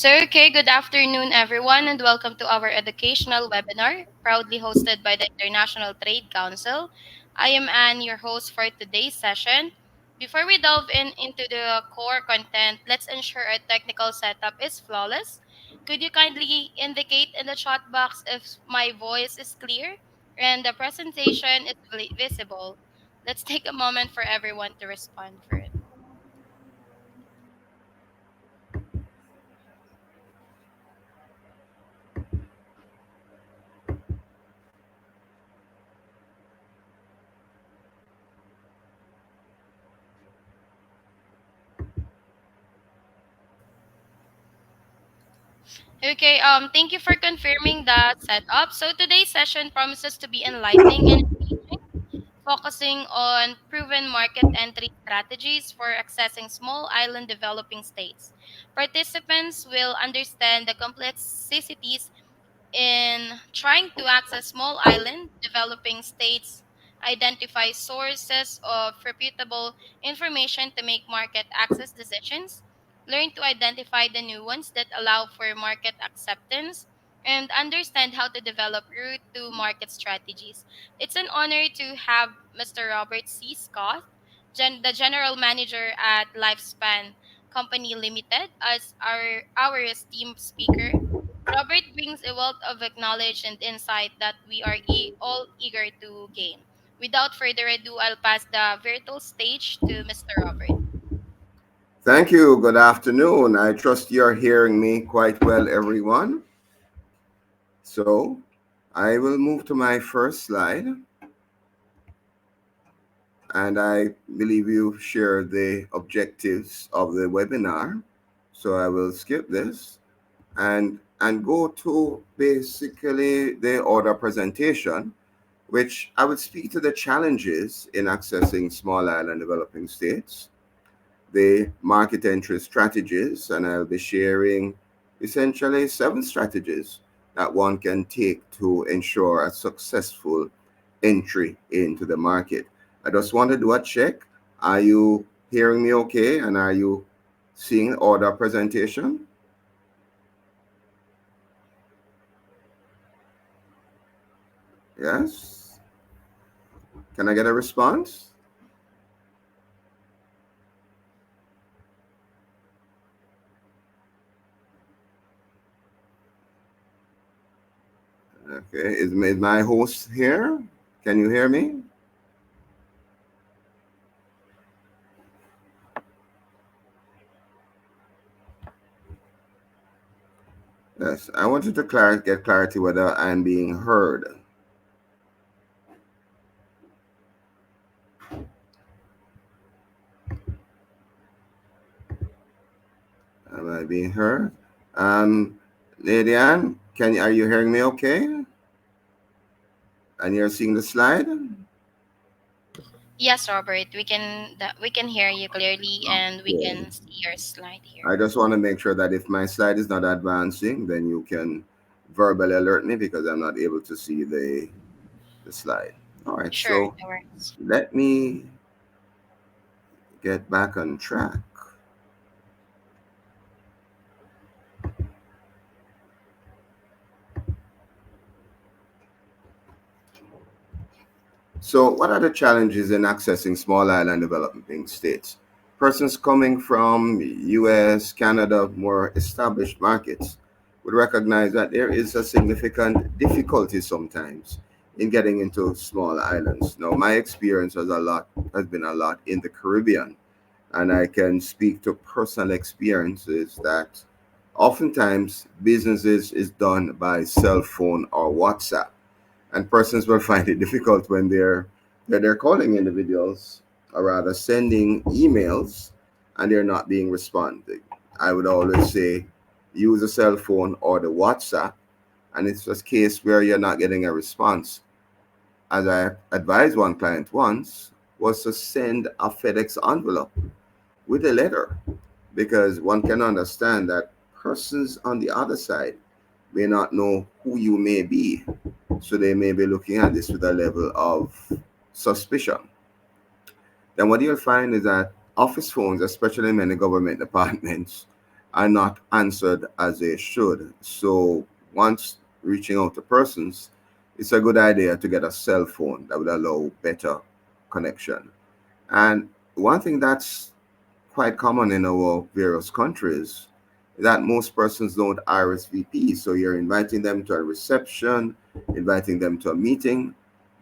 Good afternoon, everyone, and welcome to our educational webinar, proudly hosted by the International Trade Council. I am Anne, your host for today's session. Before we delve into the core content, let's ensure our technical setup is flawless. Could you kindly indicate in the chat box if my voice is clear and the presentation is visible? Let's take a moment for everyone to respond for it. Thank you for confirming that setup. So today's session promises to be enlightening and engaging, focusing on proven market entry strategies for accessing small island developing states. Participants will understand the complexities in trying to access small island developing states, identify sources of reputable information to make market access decisions, learn to identify the new ones that allow for market acceptance, and understand how to develop route to market strategies. It's an honor to have Mr. Robert C. Scott, the general manager at Lifespan Company Limited, as our esteemed speaker. Robert brings a wealth of knowledge and insight that we are all eager to gain. Without further ado, I'll pass the virtual stage to Mr. Robert. Thank you. Good afternoon. I trust you're hearing me quite well, everyone. So, I will move to my first slide, and I believe you shared the objectives of the webinar. So, I will skip this and go to basically the order presentation, which I would speak to the challenges in accessing small island developing states, the market entry strategies, and I'll be sharing essentially 7 strategies that one can take to ensure a successful entry into the market. I just want to do a check. Are you hearing me okay? And are you seeing order presentation? Yes? Can I get a response? Okay. Is my host here? Can you hear me? Yes. I wanted to get clarity whether I'm being heard. Am I being heard? Um, Lady Ann, are you hearing me okay? And you're seeing the slide? Yes, Robert, we can hear you clearly and we Okay. can see your slide here. I just want to make sure that if my slide is not advancing, then you can verbally alert me because I'm not able to see the slide. All right, Sure, so no worries. let me get back on track. So, what are the challenges in accessing small island developing states? Persons coming from US, Canada, more established markets would recognize that there is a significant difficulty sometimes in getting into small islands. Now, my experience has been a lot in the Caribbean, and I can speak to personal experiences that oftentimes businesses is done by cell phone or WhatsApp, and persons will find it difficult when they're calling individuals or rather sending emails and they're not being responded. I would always say use a cell phone or the WhatsApp, and it's a case where you're not getting a response. As I advised one client once, was to send a FedEx envelope with a letter, because one can understand that persons on the other side may not know who you may be. So they may be looking at this with a level of suspicion. Then what you'll find is that office phones, especially in many government departments, are not answered as they should. So once reaching out to persons, it's a good idea to get a cell phone that would allow better connection. And one thing that's quite common in our various countries is that most persons don't RSVP. So you're inviting them to a reception, inviting them to a meeting.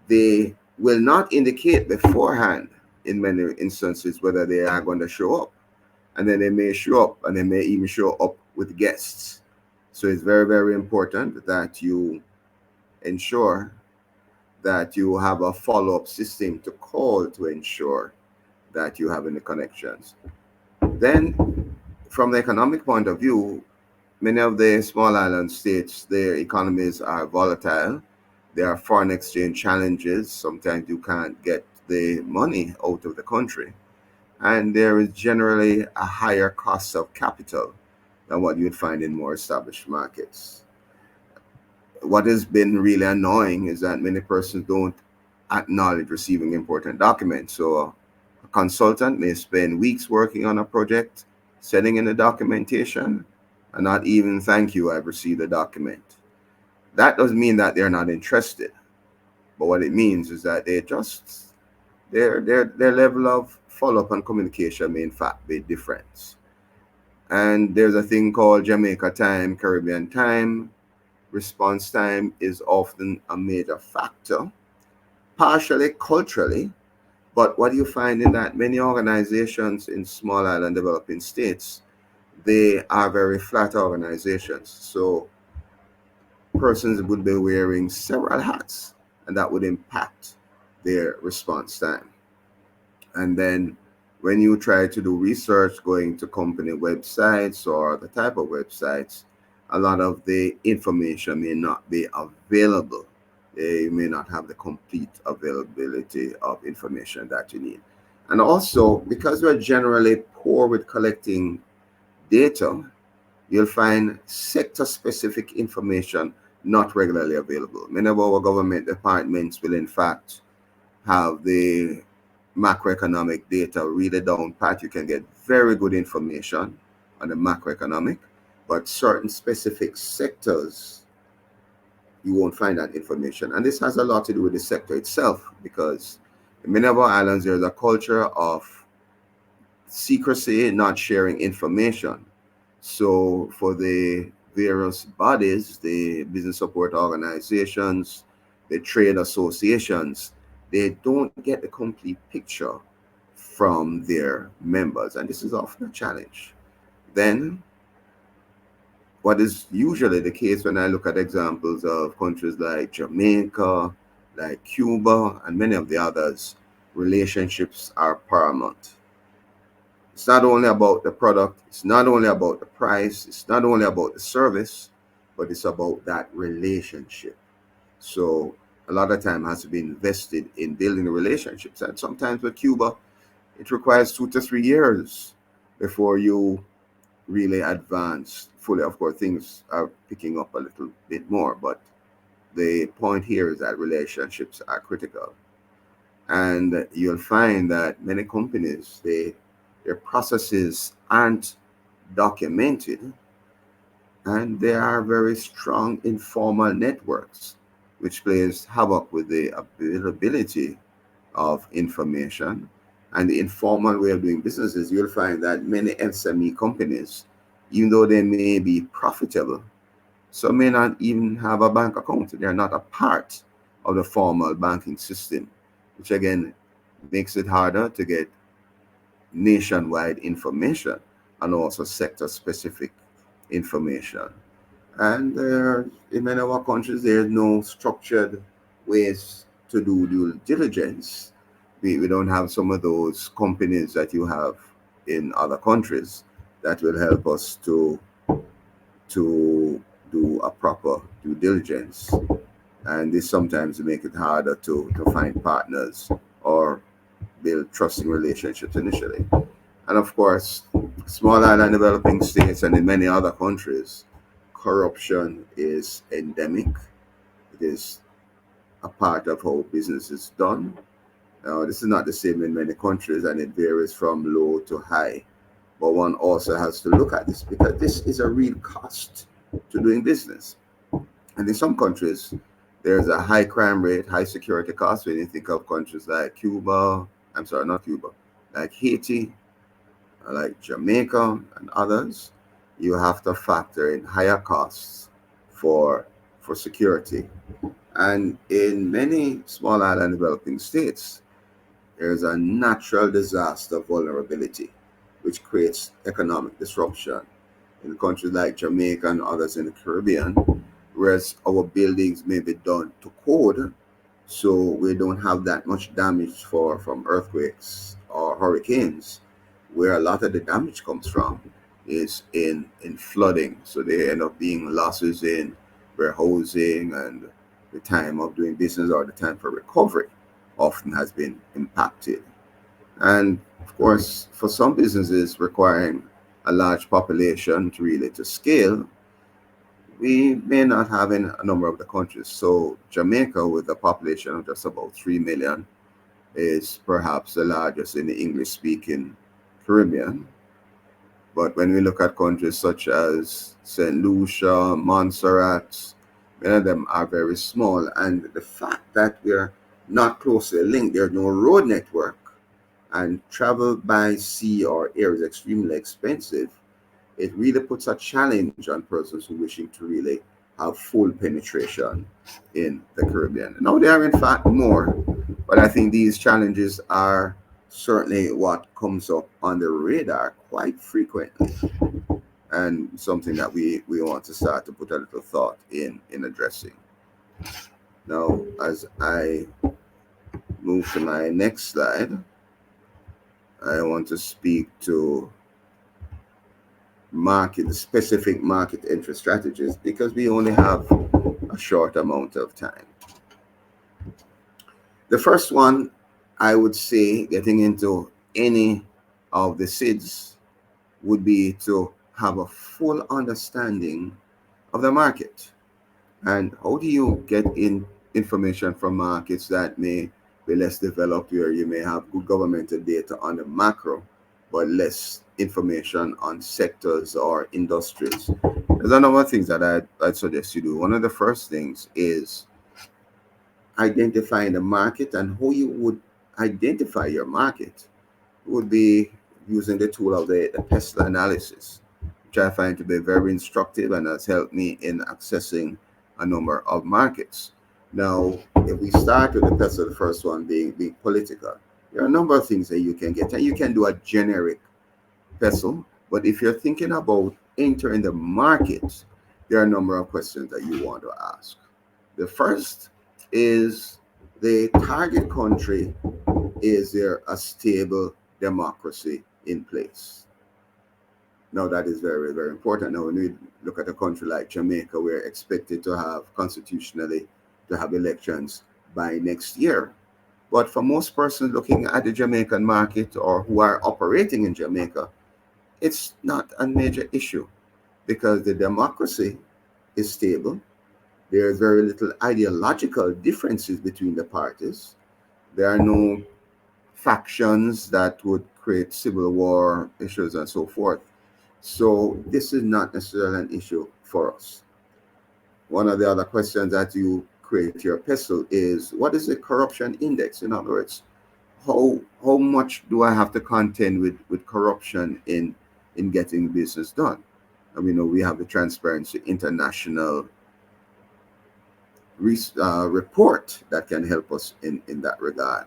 They will not indicate beforehand in many instances whether they are going to show up. And then they may show up and they may even show up with guests. So it's very, very important that you ensure that you have a follow up system to call to ensure that you have any connections. Then, from the economic point of view, many of the small island states, their economies are volatile. There are foreign exchange challenges. Sometimes you can't get the money out of the country. And there is generally a higher cost of capital than what you'd find in more established markets. What has been really annoying is that many persons don't acknowledge receiving important documents. So a consultant may spend weeks working on a project, sending in the documentation, and not even thank you, I've received a document. That doesn't mean that they're not interested, but what it means is that they just their level of follow up and communication may in fact be different. And there's a thing called Jamaica time, Caribbean time. Response time is often a major factor, partially culturally. But what you find in that many organizations in small island developing states, they are very flat organizations. So persons would be wearing several hats, and that would impact their response time. And then when you try to do research going to company websites or the type of websites, a lot of the information may not be available. They may not have the complete availability of information that you need. And also, because we're generally poor with collecting data, you'll find sector specific information not regularly available. Many of our government departments will, in fact, have the macroeconomic data really down pat. You can get very good information on the macroeconomic, but certain specific sectors, you won't find that information. And this has a lot to do with the sector itself because in many of our islands, there's a culture of secrecy, not sharing information. So for the various bodies, the business support organizations, the trade associations, they don't get the complete picture from their members. And this is often a challenge. Then what is usually the case when I look at examples of countries like Jamaica, like Cuba, and many of the others, relationships are paramount. It's not only about the product, it's not only about the price, it's not only about the service, but it's about that relationship. So a lot of time has to be invested in building the relationships. And sometimes with Cuba, it requires 2 to 3 years before you really advance fully. Of course, things are picking up a little bit more, but the point here is that relationships are critical. And you'll find that many companies, their processes aren't documented, and there are very strong informal networks, which plays havoc with the availability of information and the informal way of doing businesses. You'll find that many SME companies, even though they may be profitable, some may not even have a bank account. They're not a part of the formal banking system, which again makes it harder to get nationwide information and also sector specific information. And in many of our countries, there's no structured ways to do due diligence. We don't have some of those companies that you have in other countries that will help us to do a proper due diligence. And this sometimes make it harder to find partners or build trusting relationships initially. And of course, small island developing states and in many other countries, corruption is endemic. It is a part of how business is done. Now, this is not the same in many countries and it varies from low to high. But one also has to look at this because this is a real cost to doing business. And in some countries, there's a high crime rate, high security cost. When you think of countries like Cuba, I'm sorry, not Cuba, like Haiti, like Jamaica and others, you have to factor in higher costs for for security. And in many small island developing states, there's a natural disaster vulnerability, which creates economic disruption. In countries like Jamaica and others in the Caribbean, whereas our buildings may be done to code, so we don't have that much damage from earthquakes or hurricanes. Where a lot of the damage comes from is in flooding. So they end up being losses in warehousing, and the time of doing business or the time for recovery often has been impacted. And of course, for some businesses requiring a large population to really to scale, we may not have in a number of the countries. So Jamaica, with a population of just about 3 million, is perhaps the largest in the English-speaking Caribbean. But when we look at countries such as St. Lucia, Montserrat, many of them are very small. And the fact that we're not closely linked, there's no road network, and travel by sea or air is extremely expensive, it really puts a challenge on persons who wishing to really have full penetration in the Caribbean. Now there are in fact more, but I think these challenges are certainly what comes up on the radar quite frequently, and something that we want to start to put a little thought in addressing. Now, as I move to my next slide, I want to speak to specific market entry strategies because we only have a short amount of time. The first one, I would say, getting into any of the SIDS would be to have a full understanding of the market. And how do you get in information from markets that may be less developed, where you may have good governmental data on the macro, but less information on sectors or industries? There's a number of things that I'd suggest you do. One of the first things is identifying the market, and how you would identify your market would be using the tool of the PESTLE analysis, which I find to be very instructive and has helped me in accessing a number of markets. Now, if we start with the PESTLE, the first one being political, there are a number of things that you can get, and you can do a generic PESTLE. But if you're thinking about entering the market, there are a number of questions that you want to ask. The first is the target country, is there a stable democracy in place? Now, that is very, very important. Now, when we look at a country like Jamaica, we're expected to have constitutionally to have elections by next year. But for most persons looking at the Jamaican market or who are operating in Jamaica, it's not a major issue because the democracy is stable. There's very little ideological differences between the parties. There are no factions that would create civil war issues and so forth. So this is not necessarily an issue for us. One of the other questions that you create your PESTLE is, what is the corruption index? In other words, how much do I have to contend with corruption in getting business done? And we know we have the Transparency International report that can help us in that regard.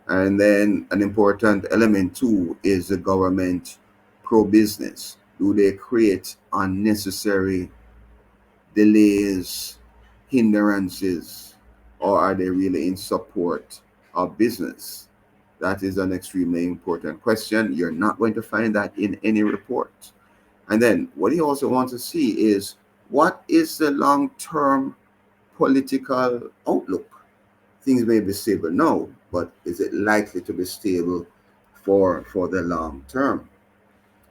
And then an important element too is the government pro business. Do they create unnecessary delays, hindrances, or are they really in support of business? That is an extremely important question. You're not going to find that in any report. And then what you also want to see is, what is the long-term political outlook? Things may be stable now, but is it likely to be stable for the long term?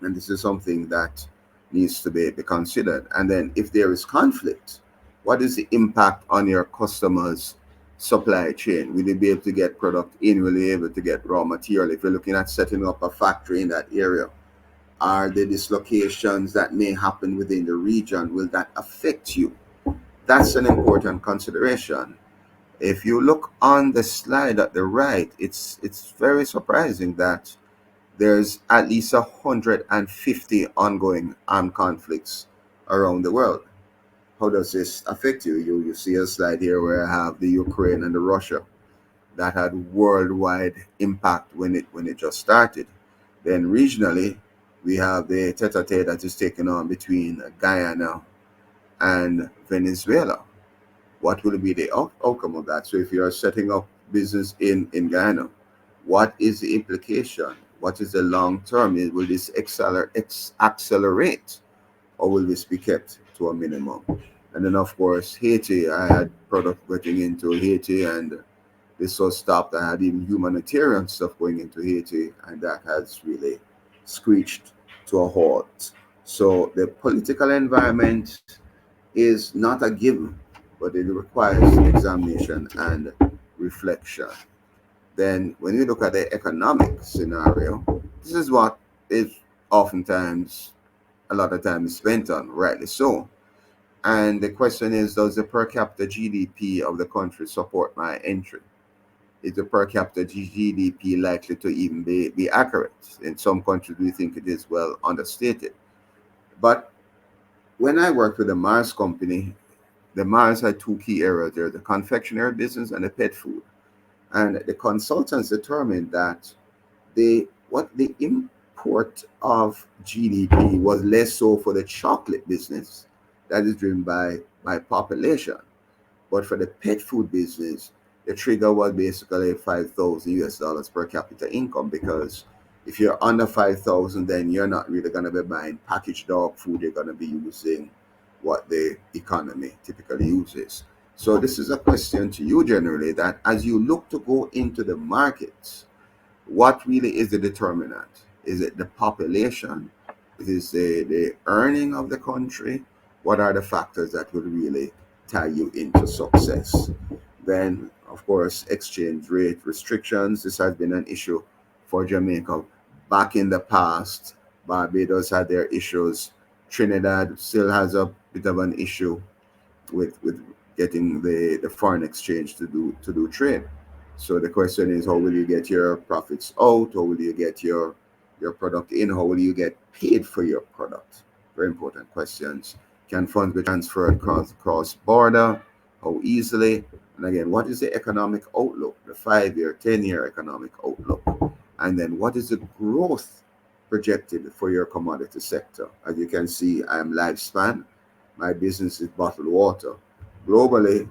And this is something that needs to be considered. And then if there is conflict, what is the impact on your customers' supply chain? Will you be able to get product in? Will you be able to get raw material? If you're looking at setting up a factory in that area, Are the dislocations that may happen within the region, will that affect you? That's an important consideration. If you look on the slide at the right, it's very surprising that there's at least 150 ongoing armed conflicts around the world. How does this affect you? You see a slide here where I have the Ukraine and the Russia that had worldwide impact when it just started. Then regionally, we have the tete-a-tete that is taken on between Guyana and Venezuela. What will be the outcome of that? So if you are setting up business in Guyana, what is the implication? What is the long term? Will this accelerate, or will this be kept to a minimum? And then, of course, Haiti. I had product getting into Haiti, and this was stopped. I had even humanitarian stuff going into Haiti, and that has really screeched to a halt. So the political environment is not a given, but it requires examination and reflection. Then, when you look at the economic scenario, this is what is oftentimes, a lot of time, is spent on, rightly so. And the question is, does the per capita GDP of the country support my entry? Is the per capita GDP likely to even be accurate? In some countries, we think it is well understated. But when I worked with the Mars company, the Mars had two key areas there: the confectionery business and the pet food. And the consultants determined that the import of GDP was less so for the chocolate business that is driven by population. But for the pet food business, the trigger was basically 5,000 US dollars per capita income, because if you're under 5,000, then you're not really going to be buying packaged dog food. You're going to be using what the economy typically uses. So this is a question to you generally, that as you look to go into the markets, what really is the determinant? Is it the population? Is it the earning of the country? What are the factors that will really tie you into success? Then, of course, exchange rate restrictions. This has been an issue for Jamaica back in the past. Barbados had their issues. Trinidad still has a bit of an issue with getting the foreign exchange to do trade. So the question is, how will you get your profits out? How will you get your product in? How will you get paid for your product? Very important questions. Can funds be transferred cross border? How easily? And again, what is the economic outlook, the 5 year, 10 year economic outlook? And then what is the growth projected for your commodity sector? As you can see, I am lifespan. My business is bottled water. Globally,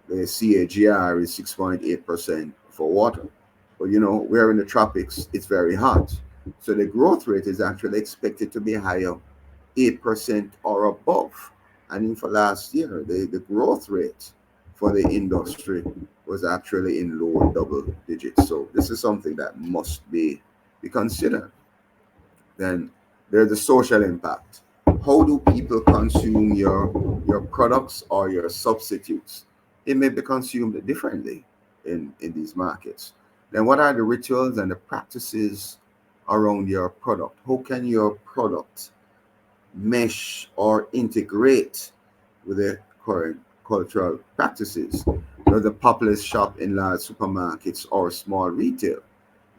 the CAGR is 6.8% for water. But we're in the tropics, it's very hot. So the growth rate is actually expected to be higher, 8% or above. And in for last year, the growth rate for the industry was actually in low double digits. So this is something that must be considered. Then there's the social impact. How do people consume your products or your substitutes? It may be consumed differently in these markets. Then what are the rituals and the practices around your product? How can your product mesh or integrate with the current cultural practices? The populist shop in large supermarkets or small retail.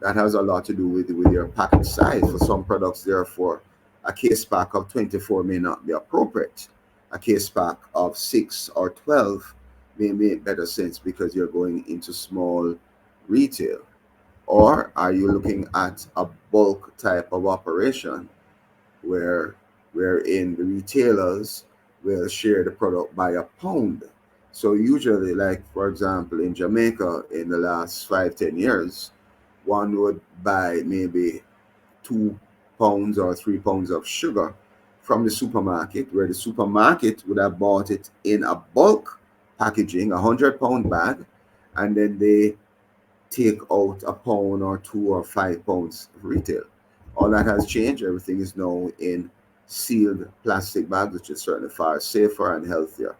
That has a lot to do with your package size. For some products, therefore, a case pack of 24 may not be appropriate. A case pack of 6 or 12 may make better sense because you're going into small retail. Or are you looking at a bulk type of operation where wherein the retailers will share the product by a pound? So usually, like for example, in Jamaica in the last 5, 10 years, one would buy maybe 2 pounds or 3 pounds of sugar from the supermarket, where the supermarket would have bought it in a bulk packaging, 100-pound bag, and then they take out a pound or 2 or 5 pounds of retail. All that has changed. Everything is now in sealed plastic bags, which is certainly far safer and healthier.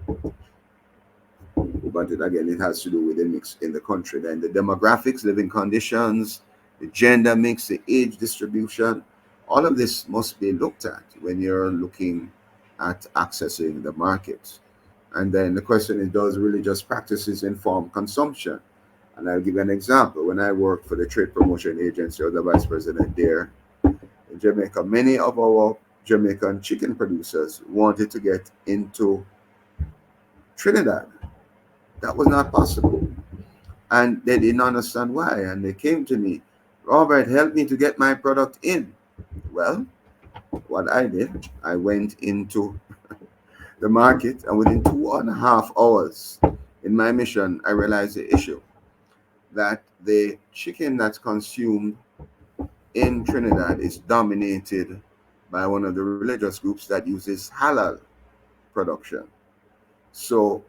But again, it has to do with the mix in the country. Then the demographics, living conditions, the gender mix, the age distribution. All of this must be looked at when you're looking at accessing the market. And then the question is, does religious practices inform consumption? And I'll give you an example. When I worked for the Trade Promotion Agency, I was the vice president there in Jamaica. Many of our Jamaican chicken producers wanted to get into Trinidad. That was not possible. And they didn't understand why. And they came to me, Robert, help me to get my product in. Well, what I did, I went into the market, and within 2.5 hours in my mission, I realized the issue that the chicken that's consumed in Trinidad is dominated by one of the religious groups that uses halal production. So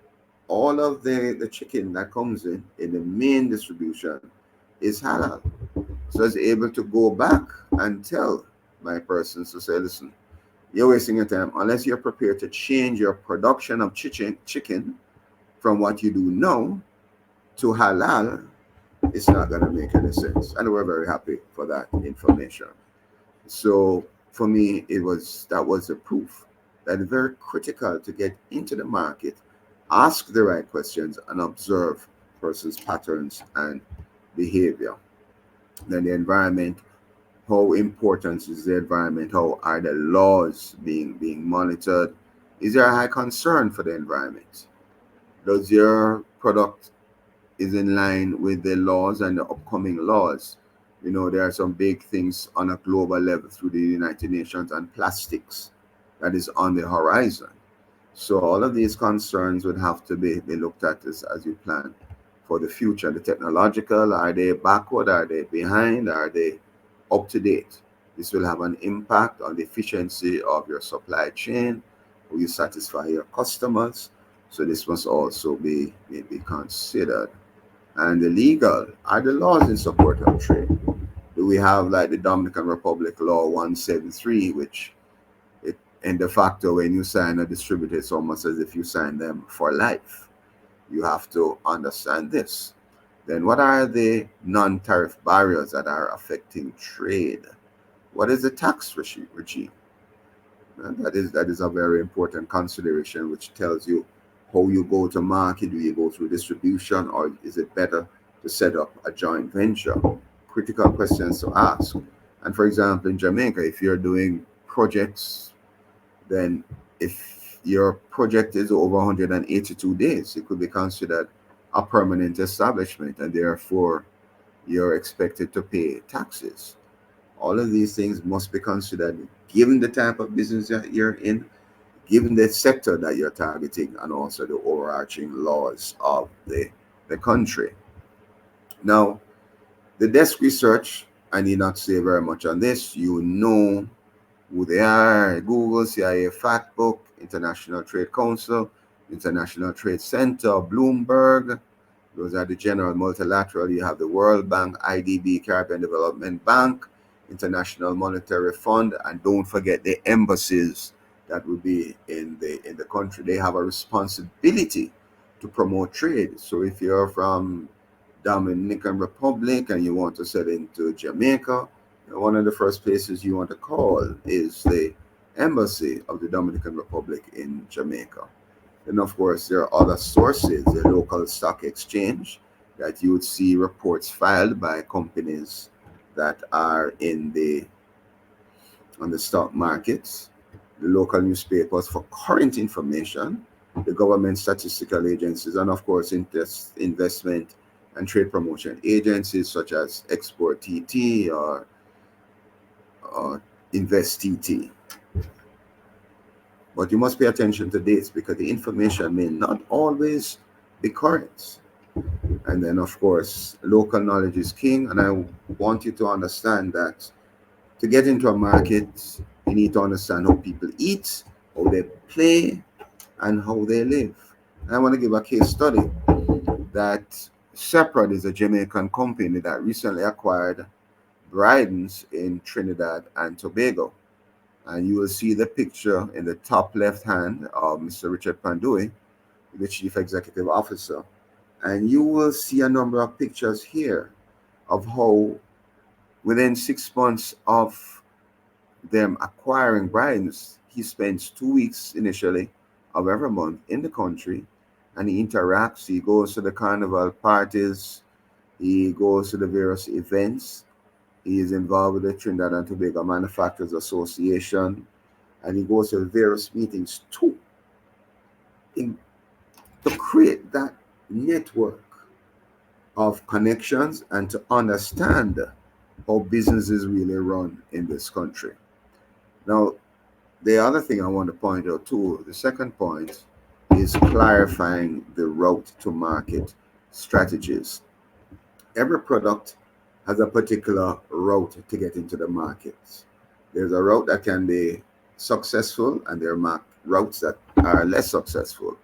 all of the chicken that comes in the main distribution is halal. So I was able to go back and tell my persons to say, listen, you're wasting your time unless you're prepared to change your production of chicken from what you do now to halal. It's not going to make any sense. And we're very happy for that information. So for me, it was that was the proof that it's very critical to get into the market, ask the right questions, and observe persons' patterns and behavior. Then the environment, how important is the environment? How are the laws being monitored? Is there a high concern for the environment? Does your product is in line with the laws and the upcoming laws? You know, there are some big things on a global level through the United Nations and plastics that is on the horizon. So all of these concerns would have to be looked at as you plan for the future. The technological, are they backward? Are they behind? Are they up to date? This will have an impact on the efficiency of your supply chain. Will you satisfy your customers? So this must also be considered. And the legal, are the laws in support of trade? Do we have like the Dominican Republic Law 173, which it in de facto when you sign a distributor, it's almost as if you sign them for life. You have to understand this. Then what are the non-tariff barriers that are affecting trade? What is the tax regime? And that is a very important consideration, which tells you how you go to market. Do you go through distribution, or is it better to set up a joint venture? Critical questions to ask. And for example, in Jamaica, if you're doing projects, then if your project is over 182 days, it could be considered a permanent establishment, and therefore you're expected to pay taxes. All of these things must be considered given the type of business that you're in, given the sector that you're targeting, and also the overarching laws of the country. Now, the desk research, I need not say very much on this. You know who they are: Google, CIA Factbook, International Trade Council, International Trade Center, Bloomberg. Those are the general multilateral. You have the World Bank, IDB, Caribbean Development Bank, International Monetary Fund, and don't forget the embassies that will be in the country. They have a responsibility to promote trade. So if you're from Dominican Republic and you want to sell into Jamaica, one of the first places you want to call is the embassy of the Dominican Republic in Jamaica. And of course, there are other sources, the local stock exchange, that you would see reports filed by companies that are in the on the stock markets, the local newspapers for current information, the government statistical agencies, and of course, investment and trade promotion agencies such as Export TT or Invest TT. But you must pay attention to this because the information may not always be correct. And then, of course, local knowledge is king. And I want you to understand that to get into a market, you need to understand how people eat, how they play, and how they live. And I want to give a case study that Separate is a Jamaican company that recently acquired Bryden's in Trinidad and Tobago. And you will see the picture in the top left hand of Mr. Richard Pandui, the Chief Executive Officer. And you will see a number of pictures here of how within 6 months of them acquiring brides, he spends 2 weeks initially of every month in the country, and he interacts. He goes to the carnival parties, he goes to the various events, he is involved with the Trinidad and Tobago Manufacturers Association, and he goes to various meetings in, to create that network of connections and to understand how businesses really run in this country. Now, the other thing I want to point out too, the second point, is clarifying the route to market strategies. Every product has a particular route to get into the market. There's a route that can be successful, and there are routes that are less successful.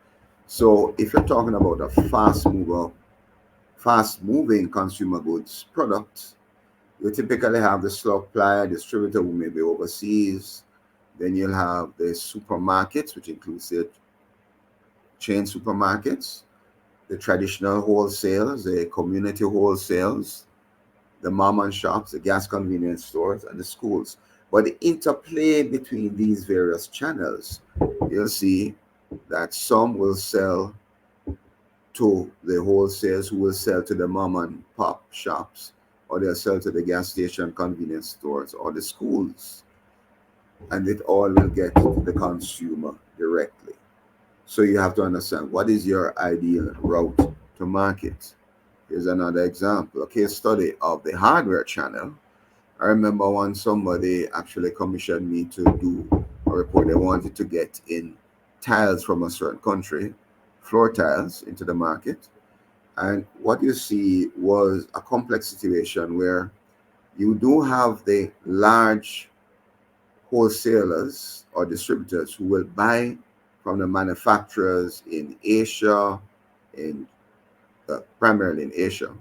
So, if you're talking about a fast moving consumer goods product, you typically have the supplier, distributor who may be overseas. Then you'll have the supermarkets, which includes the chain supermarkets, the traditional wholesales, the community wholesales, the mom and shops, the gas convenience stores, and the schools. But the interplay between these various channels, you'll see that some will sell to the wholesalers, who will sell to the mom and pop shops, or they'll sell to the gas station convenience stores or the schools, and it all will get to the consumer directly. So you have to understand what is your ideal route to market. Here's another example, a case study of the hardware channel. I remember once somebody actually commissioned me to do a report. They wanted to get in tiles from a certain country, floor tiles, into the market. And what you see was a complex situation where you do have the large wholesalers or distributors who will buy from the manufacturers in Asia, in primarily in Asia.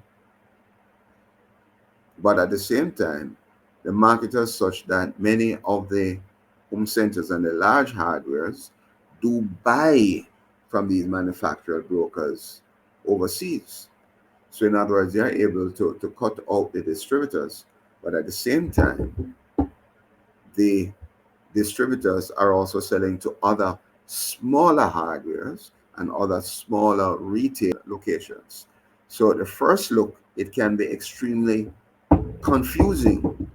But at the same time, the market is such that many of the home centers and the large hardwares do buy from these manufacturer brokers overseas. So in other words, they are able to cut out the distributors, but at the same time, the distributors are also selling to other smaller hardwares and other smaller retail locations. So the first look, it can be extremely confusing,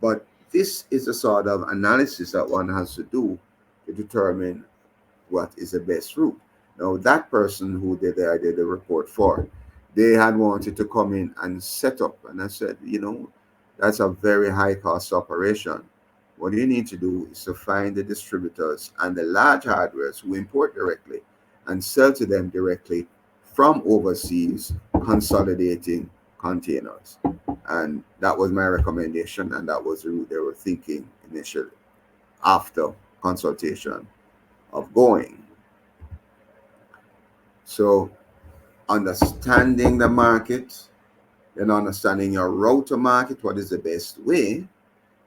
but this is the sort of analysis that one has to do to determine what is the best route. Now, that person who I did the report for, they had wanted to come in and set up, and I said, that's a very high cost operation. What you need to do is to find the distributors and the large hardwares who import directly and sell to them directly from overseas, consolidating containers. And that was my recommendation, and that was the route they were thinking initially after consultation of going. So, understanding the market, then understanding your route to market, what is the best way,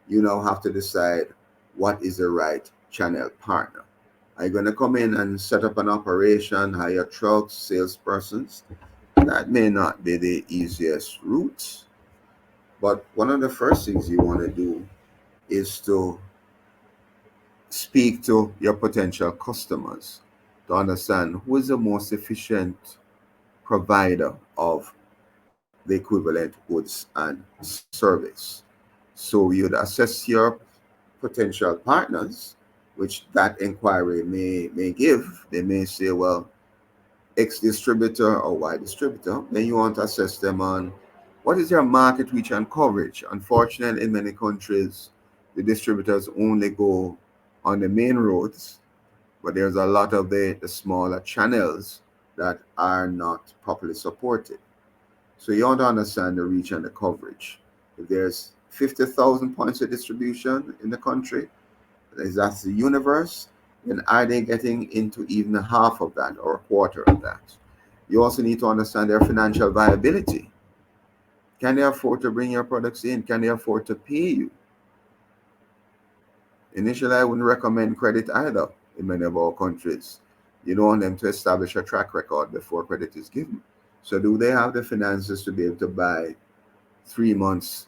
you now have to decide what is the right channel partner. Are you going to come in and set up an operation, hire trucks, salespersons? That may not be the easiest route, but one of the first things you want to do is to speak to your potential customers to understand who is the most efficient provider of the equivalent goods and service. So you'd assess your potential partners, which that inquiry may give. They may say, well, X distributor or Y distributor. Then you want to assess them on what is their market reach and coverage. Unfortunately, in many countries, the distributors only go on the main roads, but there's a lot of the smaller channels that are not properly supported. So you want to understand the reach and the coverage. If there's 50,000 points of distribution in the country, that's the universe, then are they getting into even half of that or a quarter of that? You also need to understand their financial viability. Can they afford to bring your products in? Can they afford to pay you? Initially, I wouldn't recommend credit either in many of our countries. You don't want them to establish a track record before credit is given. So, do they have the finances to be able to buy 3 months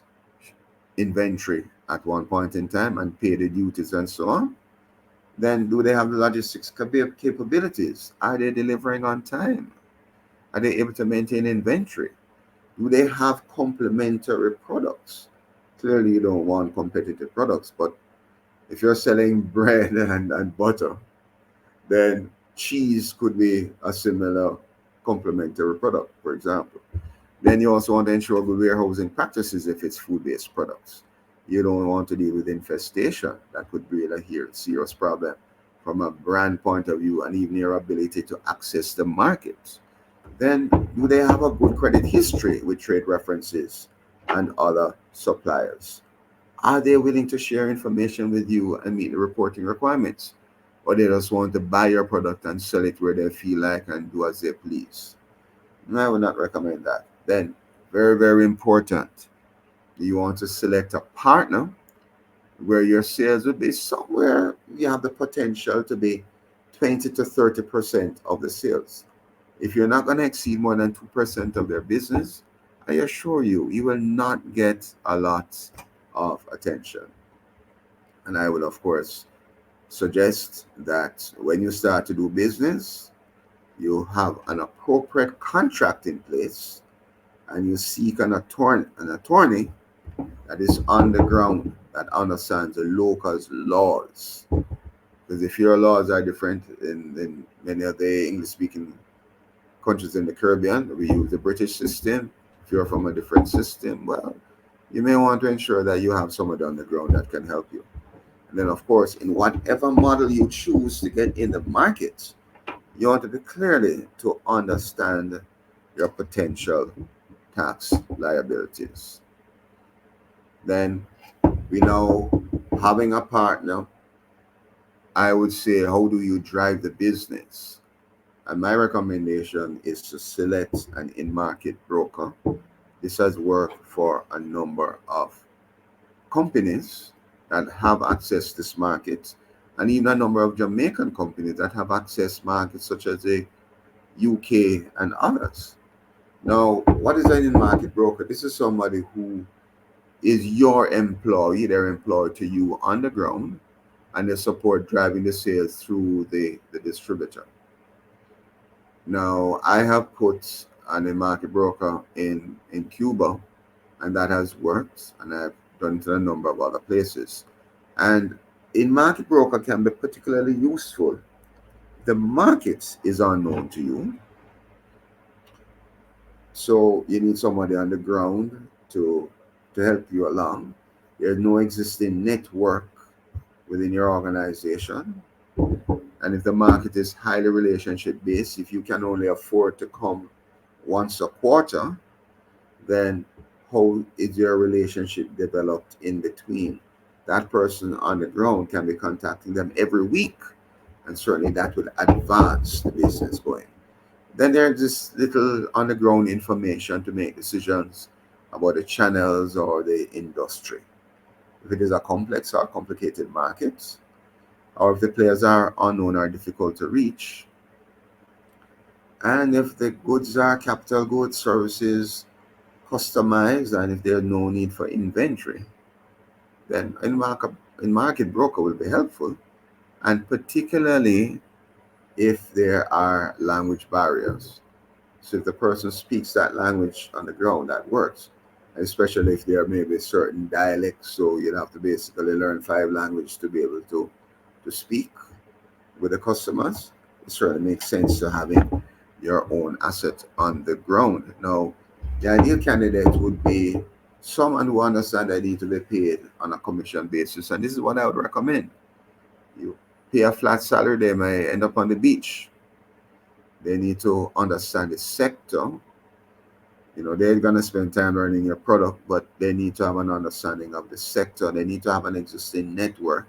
inventory at one point in time and pay the duties and so on? Then do they have the logistics capabilities? Are they delivering on time? Are they able to maintain inventory? Do they have complementary products? Clearly, you don't want competitive products, but if you're selling bread and butter, then cheese could be a similar complementary product, for example. Then you also want to ensure good warehousing practices if it's food-based products. You don't want to deal with infestation that could be a serious problem from a brand point of view and even your ability to access the market. Then do they have a good credit history with trade references and other suppliers? Are they willing to share information with you and meet the reporting requirements? Or they just want to buy your product and sell it where they feel like and do as they please? No, I would not recommend that. Then, very, very important, you want to select a partner where your sales would be somewhere you have the potential to be 20 to 30% of the sales. If you're not going to exceed more than 2% of their business, I assure you, you will not get a lot of attention. And I will, of course, suggest that when you start to do business, you have an appropriate contract in place and you seek an attorney that is on the ground, that understands the local laws. Because if your laws are different in many of the English speaking countries in the Caribbean, we use the British system. If you're from a different system, well, you may want to ensure that you have somebody on the ground that can help you. And then, of course, in whatever model you choose to get in the market, you want to be clearly to understand your potential tax liabilities. Then we know having a partner, I would say, how do you drive the business? And my recommendation is to select an in market broker. This has worked for a number of companies that have access to this market, and even a number of Jamaican companies that have access markets such as the UK and others. Now, what is an in market broker? This is somebody who is your employee, they're employed to you on the ground, and they support driving the sales through the distributor. Now, I have put an in market broker in Cuba, and that has worked, and I've done it in a number of other places. And in market broker can be particularly useful. The market is unknown to you, so you need somebody on the ground to help you along. There's no existing network within your organization. And if the market is highly relationship based, if you can only afford to come once a quarter, then how is your relationship developed in between? That person on the ground can be contacting them every week, and certainly that will advance the business going. Then there's this little on the ground information to make decisions about the channels or the industry. If it is a complex or complicated market, or if the players are unknown or difficult to reach, and if the goods are capital goods, services, customized, and if there's no need for inventory, then in market broker will be helpful, and particularly if there are language barriers. So if the person speaks that language on the ground, that works. Especially if there may be certain dialects, so you'd have to basically learn five languages to be able to speak with the customers. It certainly makes sense to having your own asset on the ground. Now, the ideal candidate would be someone who understands they need to be paid on a commission basis, and this is what I would recommend. You pay a flat salary, they may end up on the beach. They need to understand the sector. They're going to spend time learning your product, but they need to have an understanding of the sector. They need to have an existing network.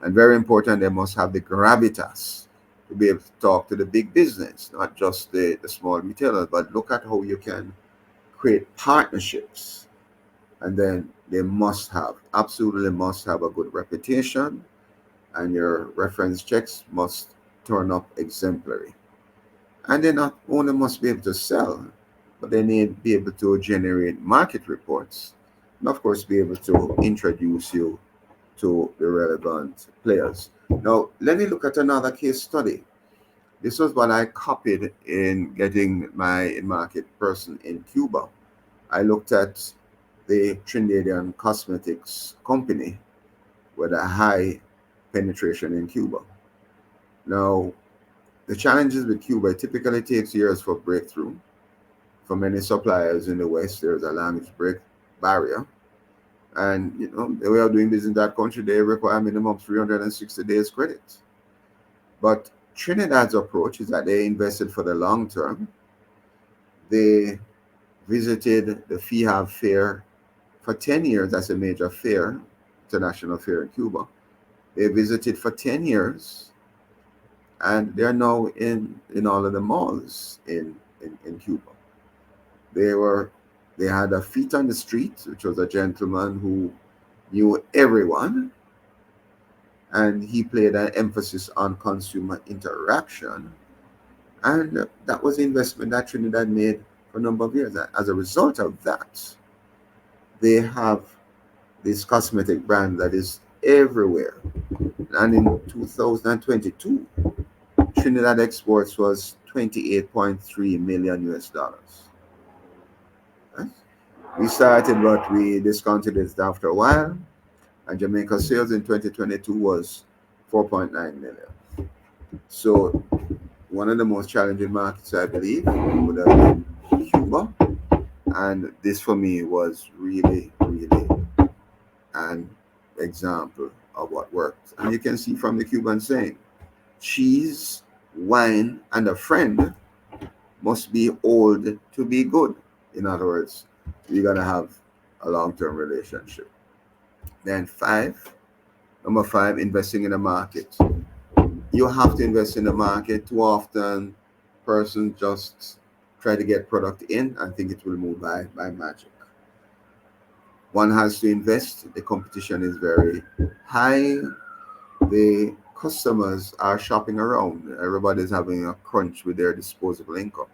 And very important, they must have the gravitas to be able to talk to the big business, not just the small retailers, but look at how you can create partnerships. And then they absolutely must have a good reputation, and your reference checks must turn up exemplary. And they not only must be able to sell, but they need to be able to generate market reports. and of course be able to introduce you to the relevant players. Now, let me look at another case study. This was what I copied in getting my in-market person in Cuba. I looked at the Trinidadian cosmetics company with a high penetration in Cuba. Now, the challenges with Cuba, it typically takes years for breakthrough. For many suppliers in the West, there's a language barrier. And the way of doing business in that country, they require minimum 360 days credit. But Trinidad's approach is that they invested for the long term. They visited the FIHAV fair for 10 years. That's a major fair, international fair in Cuba. They visited for 10 years, and they're now in all of the malls in Cuba. They were they had a feet on the street, which was a gentleman who knew everyone, and he played an emphasis on consumer interaction. And that was the investment that Trinidad made for a number of years. As a result of that, they have this cosmetic brand that is everywhere. And in 2022, Trinidad exports was 28.3 million US dollars. Right? We started, but we discounted it after a while. And Jamaica sales in 2022 was 4.9 million. So one of the most challenging markets, I believe, would have been Cuba. And this for me was really, really an example of what worked. And you can see from the Cuban saying, cheese, wine, and a friend must be old to be good. In other words, you got to have a long term relationship. Then, number five, investing in the market. You have to invest in the market. Too often, persons just try to get product in and think it will move by magic. One has to invest. The competition is very high. The customers are shopping around. Everybody's having a crunch with their disposable income.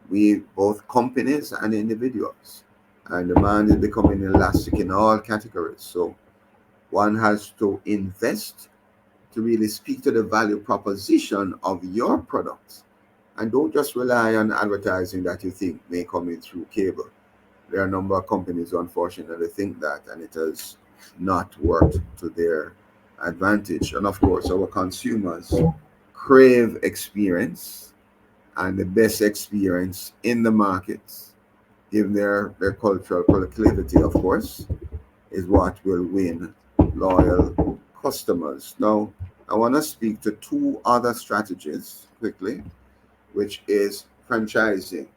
We both companies and individuals. And demand is becoming elastic in all categories. So one has to invest to really speak to the value proposition of your products. And don't just rely on advertising that you think may come in through cable. There are a number of companies who unfortunately think that, and it has not worked to their advantage. And of course, our consumers crave experience, and the best experience in the markets, given their cultural proclivity, of course, is what will win loyal customers. Now, I want to speak to two other strategies quickly, which is franchising.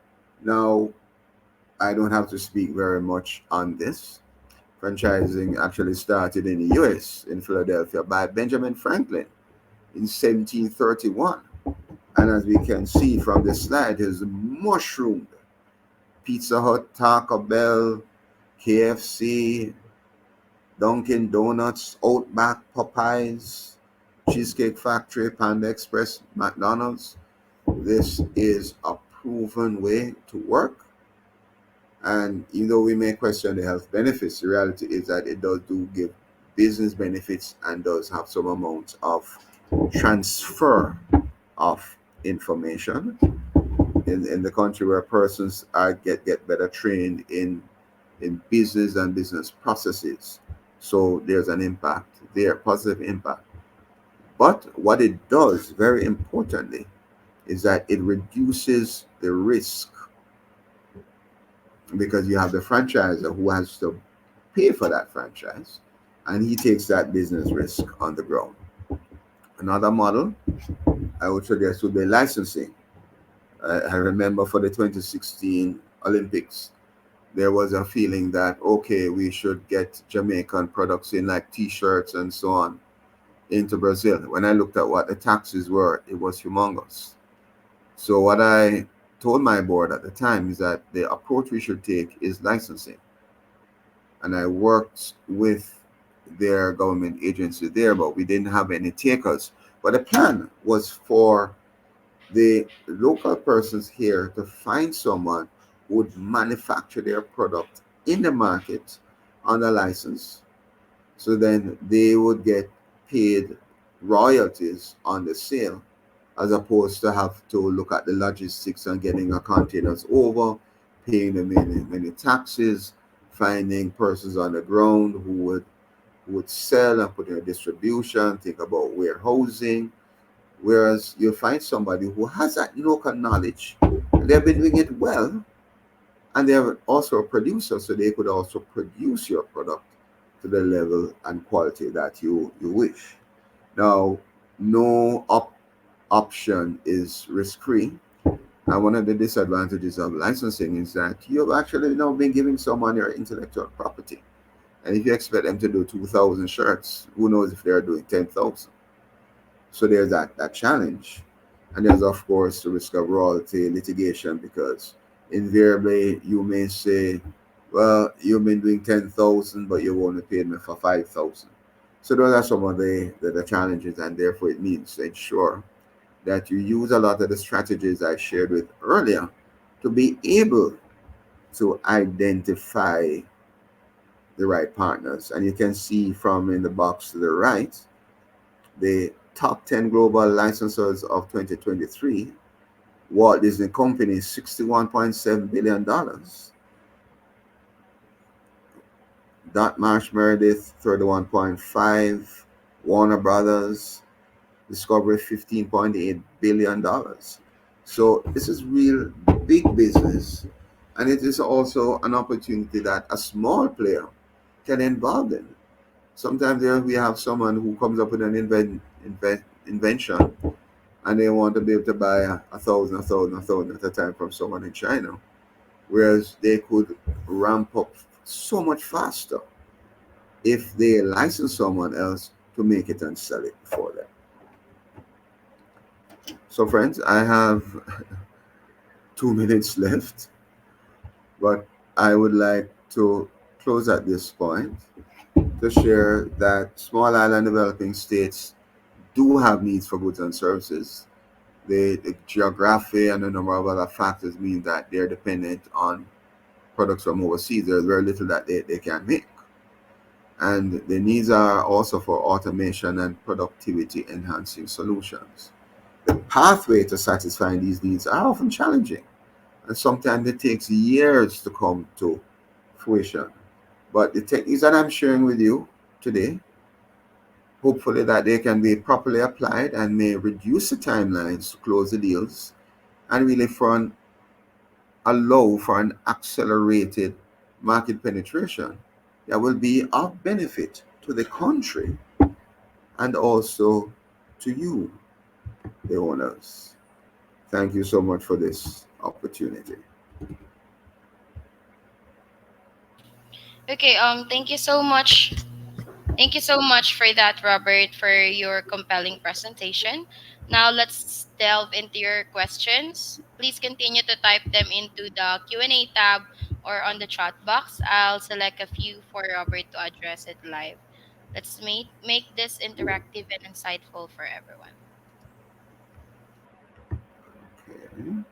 Now, I don't have to speak very much on this. Franchising actually started in the US, in Philadelphia, by Benjamin Franklin in 1731. And as we can see from this slide, has mushroomed. Pizza Hut, Taco Bell, KFC, Dunkin' Donuts, Outback, Popeyes, Cheesecake Factory, Panda Express, McDonald's. This is a proven way to work. And even though we may question the health benefits, the reality is that it does do give business benefits and does have some amount of transfer of information in the country where persons are get better trained in business and business processes. So there's an impact there, positive impact. But what it does, very importantly, is that it reduces the risk because you have the franchisor who has to pay for that franchise and he takes that business risk on the ground. Another model I would suggest would be licensing. I remember for the 2016 Olympics, there was a feeling that, okay, we should get Jamaican products in like t shirts and so on into Brazil. When I looked at what the taxes were, it was humongous. So, what I told my board at the time is that the approach we should take is licensing. And I worked with their government agency there, but we didn't have any takers. But the plan was for the local persons here to find someone who would manufacture their product in the market on a license. So then they would get paid royalties on the sale, as opposed to have to look at the logistics and getting a containers over, paying the many taxes, finding persons on the ground who would sell and put in a distribution, think about warehousing. Whereas you find somebody who has that local knowledge, and they've been doing it well, and they're also a producer, so they could also produce your product to the level and quality that you wish. Now, no option is risk free. And one of the disadvantages of licensing is that you've actually now been giving someone your intellectual property. And if you expect them to do 2,000 shirts, who knows if they're doing 10,000? So there's that challenge. And there's, of course, the risk of royalty litigation, because invariably you may say, well, you've been doing 10,000, but you only paid me for 5,000. So those are some of the challenges, and therefore it needs to ensure that you use a lot of the strategies I shared with earlier to be able to identify the right partners. And you can see from in the box to the right, the top 10 global licensors of 2023. Walt Disney Company, $61.7 billion. Dot Marsh Meredith, 31.5. Warner Brothers Discovery, $15.8 billion. So this is real big business, and it is also an opportunity that a small player can involve in. Sometimes there we have someone who comes up with an invention, and they want to be able to buy a thousand at a time from someone in China, whereas they could ramp up so much faster if they license someone else to make it and sell it for them. So, friends, I have 2 minutes left, but I would like to close at this point to share that small island developing states do have needs for goods and services. The geography and a number of other factors mean that they're dependent on products from overseas. There's very little that they can make. And the needs are also for automation and productivity enhancing solutions. The pathway to satisfying these needs are often challenging, and sometimes it takes years to come to fruition. But the techniques that I'm sharing with you today, hopefully that they can be properly applied and may reduce the timelines to close the deals, and really allow for an accelerated market penetration that will be of benefit to the country and also to you, the owners. Thank you so much for this opportunity. Okay, thank you so much. Thank you so much for that, Robert, for your compelling presentation. Now let's delve into your questions. Please continue to type them into the Q&A tab or on the chat box. I'll select a few for Robert to address it live. Let's make this interactive and insightful for everyone. Okay.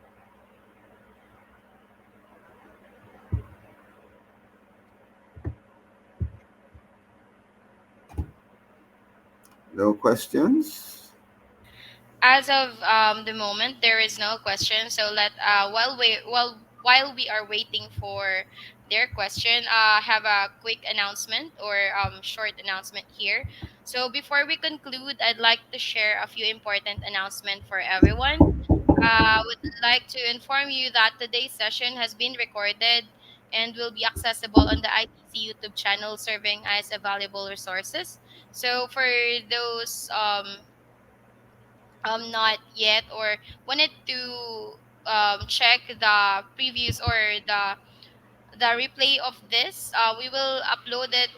No questions? As of the moment, there is no question. So let while we are waiting for their question, have a quick announcement or short announcement here. So before we conclude, I'd like to share a few important announcements for everyone. I would like to inform you that today's session has been recorded and will be accessible on the ITC YouTube channel, serving as a valuable resources. So for those not yet or wanted to check the previews or the replay of this, we will upload it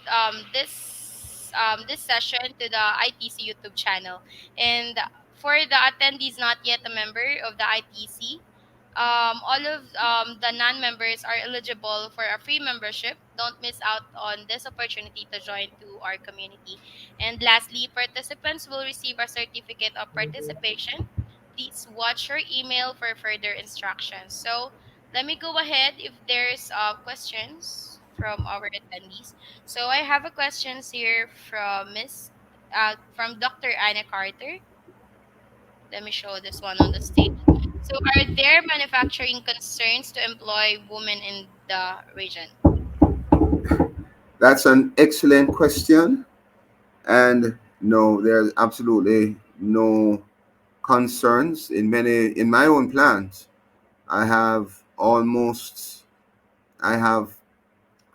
this session to the ITC YouTube channel. And for the attendees not yet a member of the ITC, all of the non-members are eligible for a free membership. Don't miss out on this opportunity to join to our community. And lastly, participants will receive a certificate of participation. Please watch your email for further instructions. So let me go ahead if there's questions from our attendees. So I have a questions here from from Dr. Anna Carter. Let me show this one on the stage. So are there manufacturing concerns to employ women in the region? That's an excellent question. And no, there's absolutely no concerns in my own plant. I have almost I have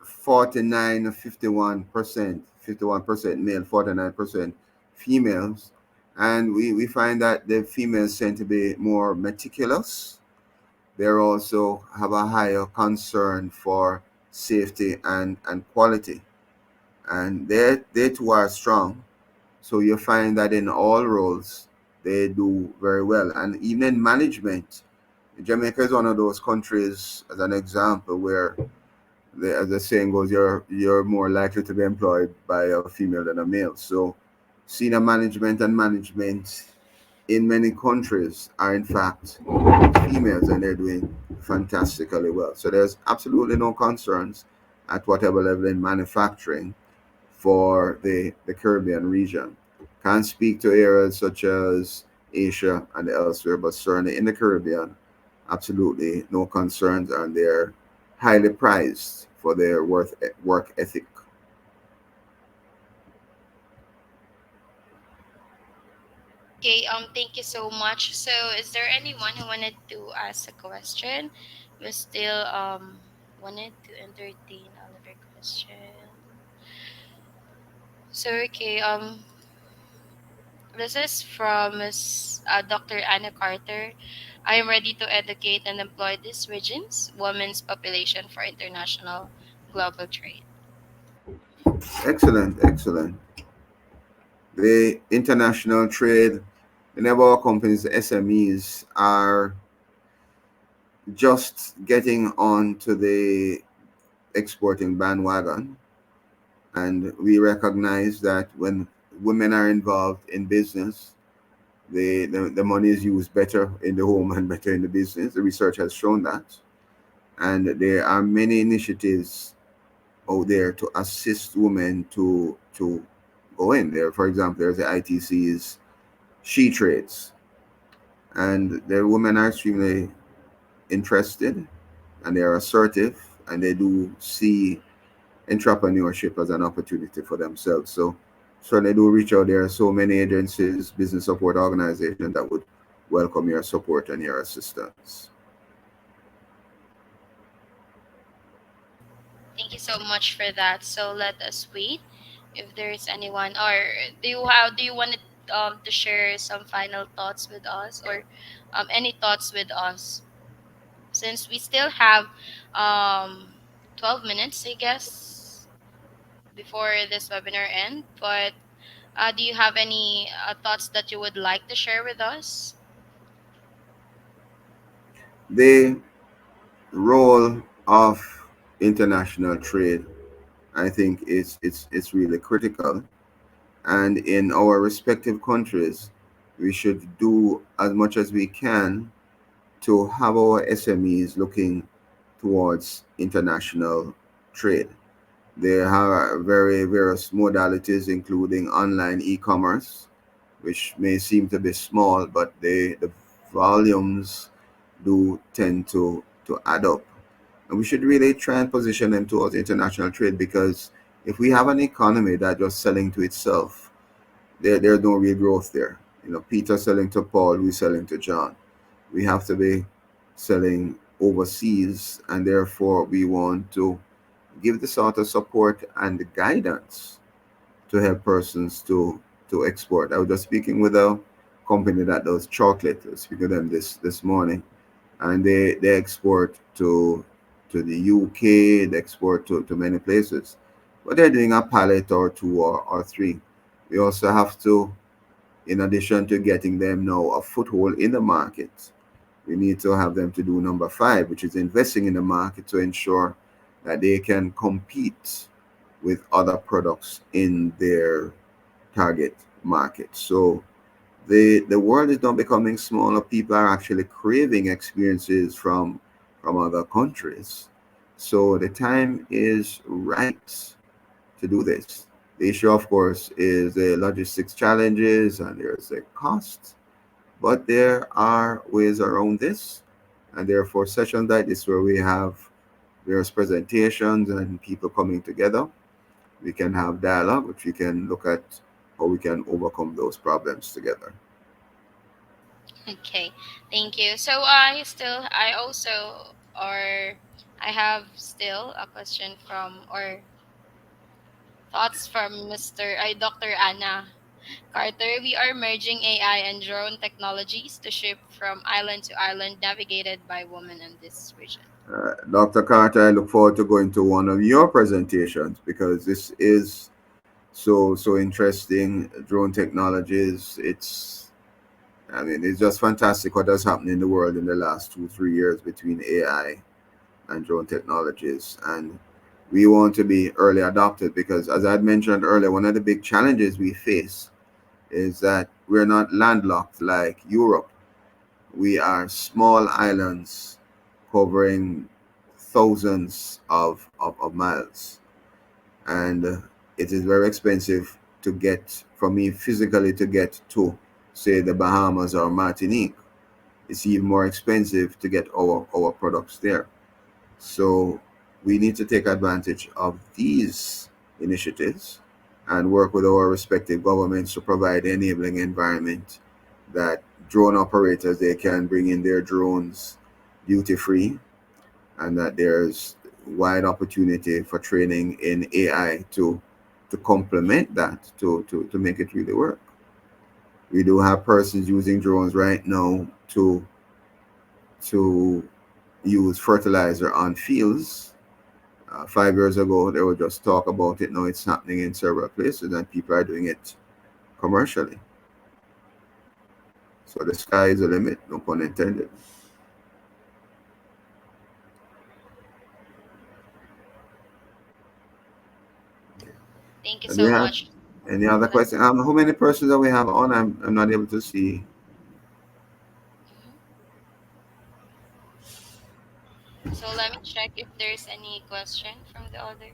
49 51%, 51% male, 49% females. And we find that the females tend to be more meticulous. They also have a higher concern for safety and quality. And they too are strong. So you find that in all roles, they do very well. And even in management, Jamaica is one of those countries, as an example, where as the saying goes, you're more likely to be employed by a female than a male. So senior management and management in many countries are in fact females, and they're doing fantastically well. So there's absolutely no concerns at whatever level in manufacturing for the Caribbean region. Can't speak to areas such as Asia and elsewhere, but certainly in the Caribbean, absolutely no concerns, and they're highly prized for their work ethic. Okay, thank you so much. So is there anyone who wanted to ask a question? We still wanted to entertain another question. So okay, this is from Dr. Anna Carter. I am ready to educate and employ these regions, women's population for international global trade. Excellent, excellent. The international trade, many of our companies, the SMEs, are just getting onto the exporting bandwagon. And we recognize that when women are involved in business, the money is used better in the home and better in the business. The research has shown that. And there are many initiatives out there to assist women to go in there. For example, there's the ITC's She Trades, and the women are extremely interested, and they are assertive, and they do see entrepreneurship as an opportunity for themselves. So certainly do reach out. There are so many agencies, business support organizations that would welcome your support and your assistance. Thank you so much for that. So let us wait if there's anyone, or do you want to share some final thoughts with us, or any thoughts with us, since we still have um 12 minutes, I guess, before this webinar end. But do you have any thoughts that you would like to share with us? The role of international trade, I think, it's really critical. And in our respective countries, we should do as much as we can to have our SMEs looking towards international trade. There are very various modalities, including online e-commerce, which may seem to be small, but the volumes do tend to add up. And we should really try and position them towards international trade, because if we have an economy that just selling to itself, there's no real growth there. You know, Peter selling to Paul, we selling to John. We have to be selling overseas, and therefore we want to give the sort of support and the guidance to help persons to export. I was just speaking with a company that does chocolate. I was speaking to them this morning, and they export to the UK. They export to many places, but they're doing a pallet or two or three. We also have to, in addition to getting them now a foothold in the market, we need to have them to do number five, which is investing in the market to ensure that they can compete with other products in their target market. So the world is not becoming smaller. People are actually craving experiences from other countries. So the time is right to do this. The issue, of course, is the logistics challenges and there's the cost, but there are ways around this. And therefore, sessions like this where we have various presentations and people coming together, we can have dialogue, which we can look at how we can overcome those problems together. Okay, thank you. So I also, or I have still a question from, or thoughts from Dr. Anna Carter. We are merging AI and drone technologies to ship from island to island navigated by women in this region. Dr. Carter, I look forward to going to one of your presentations because this is so interesting. Drone technologies, it's just fantastic what has happened in the world in the last 2 3 years between AI and drone technologies, and we want to be early adopted because, as I had mentioned earlier, one of the big challenges we face is that we're not landlocked like Europe. We are small islands covering thousands of miles, and it is very expensive to get, for me physically, to get to, say, the Bahamas or Martinique. It's even more expensive to get our products there. So we need to take advantage of these initiatives and work with our respective governments to provide the enabling environment that drone operators, they can bring in their drones duty free, and that there's wide opportunity for training in AI to complement that, to make it really work. We do have persons using drones right now to use fertilizer on fields. 5 years ago, they would just talk about it. Now it's happening in several places, and people are doing it commercially. So the sky is the limit, no pun intended. Thank you And we so have much. any other Let- question? How many persons do we have on? I'm not able to see. mhm. So let me check if there's any question from the other.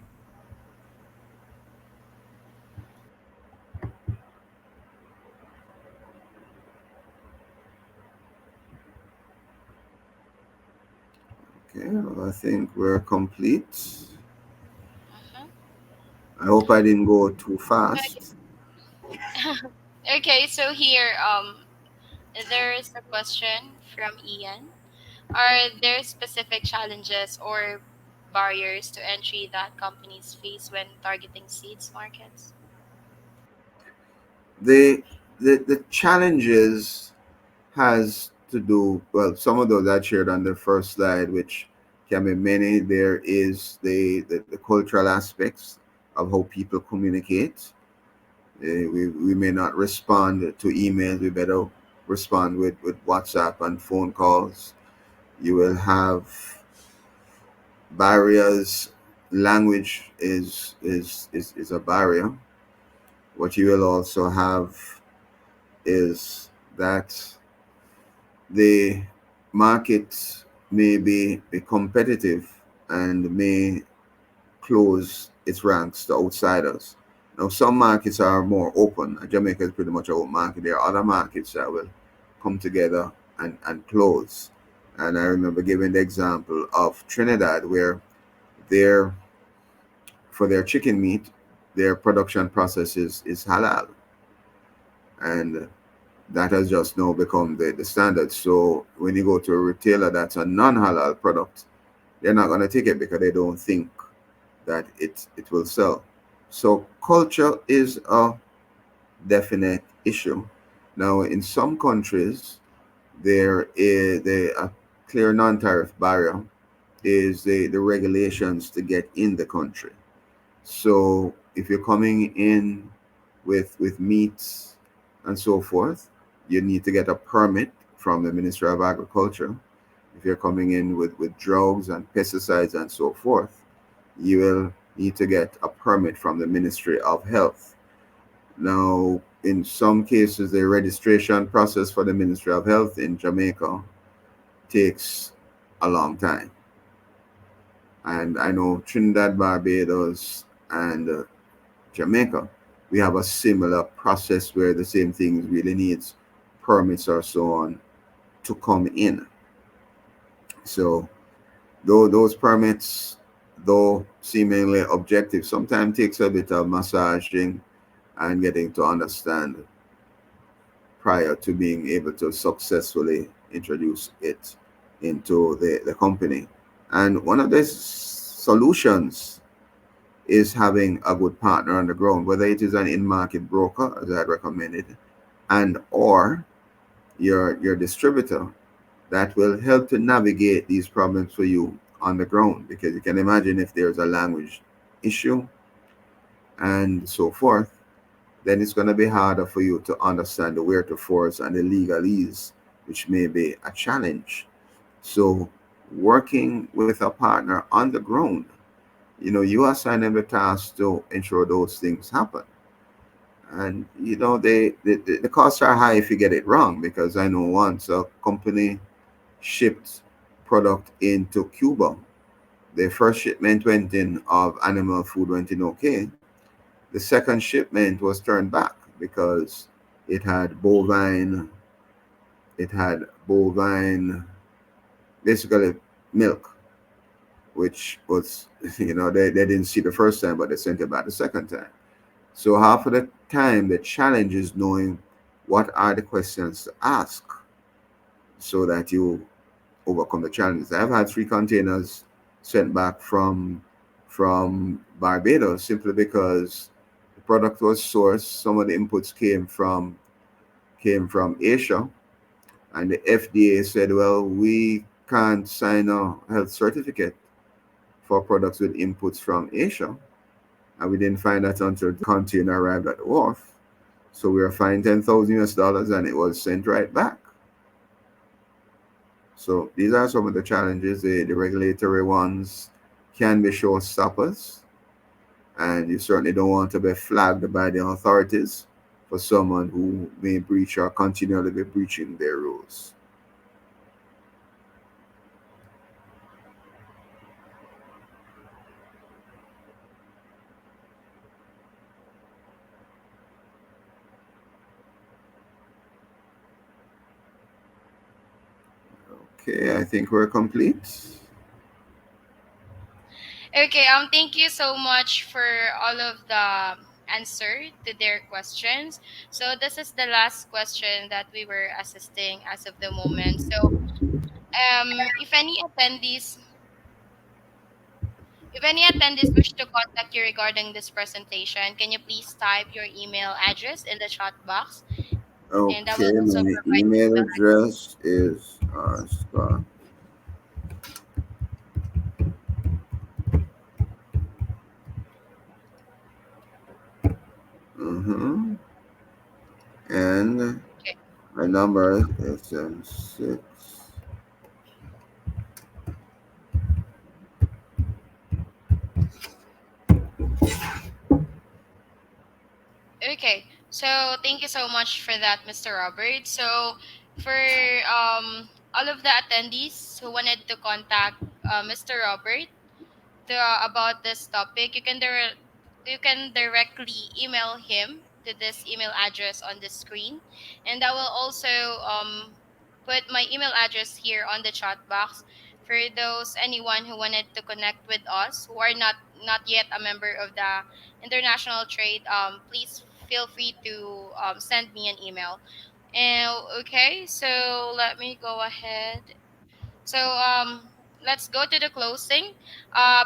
Okay, well, I think we're complete. Mhm. I hope I didn't go too fast. Okay, so here there is a question from Ian. Are there specific challenges or barriers to entry that companies face when targeting seeds markets? The the challenges has to do, well, some of those I shared on the first slide, which can be many. There is the cultural aspects of how people communicate. We may not respond to emails. We better respond with WhatsApp and phone calls. You will have barriers. Language is a barrier. What you will also have is that the market may be competitive and may close its ranks to outsiders. Now, some markets are more open. Jamaica is pretty much an open market. There are other markets that will come together and close. And I remember giving the example of Trinidad, where their for their chicken meat, their production process is halal, and that has just now become the standard. So when you go to a retailer that's a non-halal product, they're not going to take it because they don't think that it will sell. So culture is a definite issue. Now, in some countries, there is a clear non-tariff barrier is the regulations to get in the country. So if you're coming in with meats and so forth, you need to get a permit from the Ministry of Agriculture. If you're coming in with drugs and pesticides and so forth, you will need to get a permit from the Ministry of Health. Now, in some cases, the registration process for the Ministry of Health in Jamaica takes a long time. And I know Trinidad, Barbados, and Jamaica, we have a similar process where the same things really needs permits or so on to come in. So though those permits, though seemingly objective, sometimes takes a bit of massaging and getting to understand prior to being able to successfully introduce it into the company. And one of the solutions is having a good partner on the ground, whether it is an in-market broker, as I recommended, and or your distributor that will help to navigate these problems for you on the ground. Because you can imagine if there's a language issue and so forth, then it's going to be harder for you to understand the wherefores and the legalese, which may be a challenge. So, working with a partner on the ground, you assign them the task to ensure those things happen. And the costs are high if you get it wrong, because I know once a company shipped product into Cuba. The first shipment went in of animal food went in okay. The second shipment was turned back because it had bovine, it had bovine, basically milk, which was, they didn't see the first time, but they sent it back the second time. So half of the time, the challenge is knowing what are the questions to ask so that you overcome the challenges. I've had 3 containers sent back from Barbados simply because the product was sourced. Some of the inputs came from Asia, and the FDA said, "Well, we can't sign a health certificate for products with inputs from Asia." And we didn't find that until the container arrived at the wharf. So we were fined $10,000 and it was sent right back. So these are some of the challenges. The regulatory ones can be showstoppers, and you certainly don't want to be flagged by the authorities for someone who may breach or continually be breaching their rules. Okay, I think we're complete. Okay, thank you so much for all of the answer to their questions. So this is the last question that we were assisting as of the moment. So if any attendees wish to contact you regarding this presentation, can you please type your email address in the chat box, and I will Okay, also my provide the email email address. address is Scott. Mm-hmm. And Okay. my number is 6. Okay. So thank you so much for that, Mr. Robert. So for all of the attendees who wanted to contact Mr. Robert about this topic, you can directly email him to this email address on the screen, and I will also put my email address here on the chat box for those anyone who wanted to connect with us who are not yet a member of the international trade. Please feel free to send me an email. And okay, so let me go ahead. So let's go to the closing.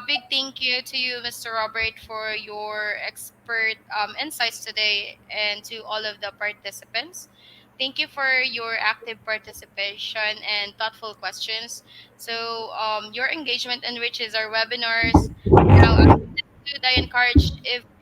Big thank you to you, Mr. Robert, for your expert insights today, and to all of the participants. Thank you for your active participation and thoughtful questions. So your engagement enriches our webinars. Now, I encourage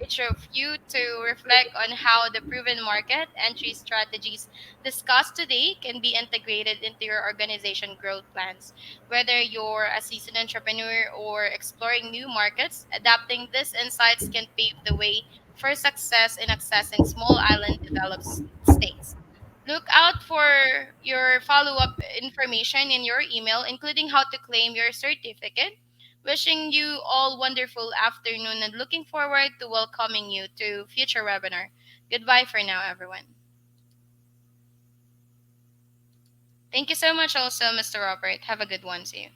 each of you to reflect on how the proven market entry strategies discussed today can be integrated into your organization growth plans. Whether you're a seasoned entrepreneur or exploring new markets, adapting these insights can pave the way for success in accessing small island developed states. Look out for your follow up information in your email, including how to claim your certificate, Wishing you all wonderful afternoon and looking forward to welcoming you to future webinar. Goodbye for now, everyone. Thank you so much also, Mr. Robert. Have a good one. See you.